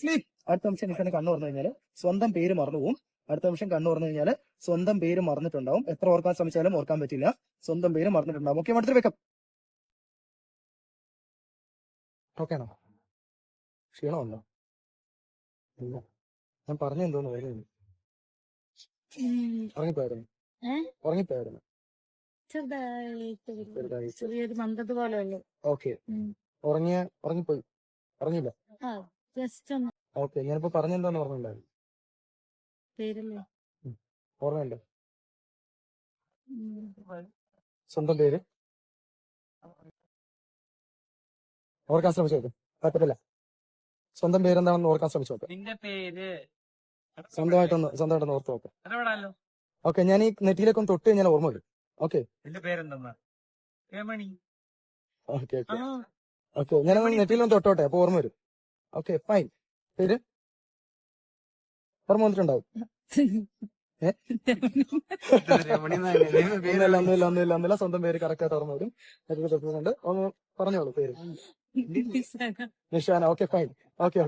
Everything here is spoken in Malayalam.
സ്ലീപ്. അടുത്ത നിമിഷം നിഷാന് കണ്ണു തുറന്നു കഴിഞ്ഞാൽ സ്വന്തം പേര് മറന്നു പോകും. അടുത്ത നിമിഷം കണ്ണു തുറന്നു കഴിഞ്ഞാൽ സ്വന്തം പേര് മറന്നിട്ടുണ്ടാവും. എത്ര ഓർക്കാൻ ശ്രമിച്ചാലും ഓർക്കാൻ പറ്റില്ല. സ്വന്തം പേര് മറന്നിട്ടുണ്ടാവും. ഓക്കെ, അടുത്ത വെക്കാം. ഓക്കെ ആണോ? ക്ഷീണമുണ്ടോ? ഇല്ല. ഞാൻ പറഞ്ഞു എന്തോന്ന് വരുന്നു. ഉറങ്ങിപ്പോയായിരുന്നു? ഉറങ്ങിപ്പോയായിരുന്നു? ചെറിയൊരു മന്ദത പോലെ ഉള്ളു. ഓക്കെ, ഉറങ്ങിപ്പോയി? ഉറങ്ങില്ല? ഓക്കെ, ഞാനിപ്പോ പറഞ്ഞെന്താന്ന് ഓർമ്മയുണ്ടായിരുന്നു? ഓർമ്മയുണ്ടോ? സ്വന്തം പേര് ഓർക്കാൻ ശ്രമിച്ചു നോക്ക്. പറ്റത്തില്ല. സ്വന്തം പേരെന്താണെന്ന് ഓർക്കാൻ ശ്രമിച്ചു നോക്ക്. നിന്റെ പേര് സ്വന്തമായിട്ടൊന്ന് ഓർത്ത് നോക്ക്. ഓക്കെ, ഞാൻ ഈ നെറ്റിയിലേക്ക് ഒന്ന് തൊട്ട് കഴിഞ്ഞാൽ ഓർമ്മ വരും. ഓക്കെ, നിന്റെ പേരെന്താ? ഓക്കെ ഓക്കെ, ഞാനൊന്ന് നെറ്റിയിലൊന്ന് തൊട്ടോട്ടെ, അപ്പൊ ഓർമ്മ വരും. Okay, fine. പേര് ഓർമ്മ വന്നിട്ടുണ്ടാവും. ഒന്നുമില്ല. സ്വന്തം പേര് കറക്റ്റ് ആയിട്ട് ഓർമ്മ വരും. തൊട്ടുകൊണ്ട് ഒന്ന് പറഞ്ഞോളൂ പേര്. നിഷാന. Okay, fine. ഓക്കെ.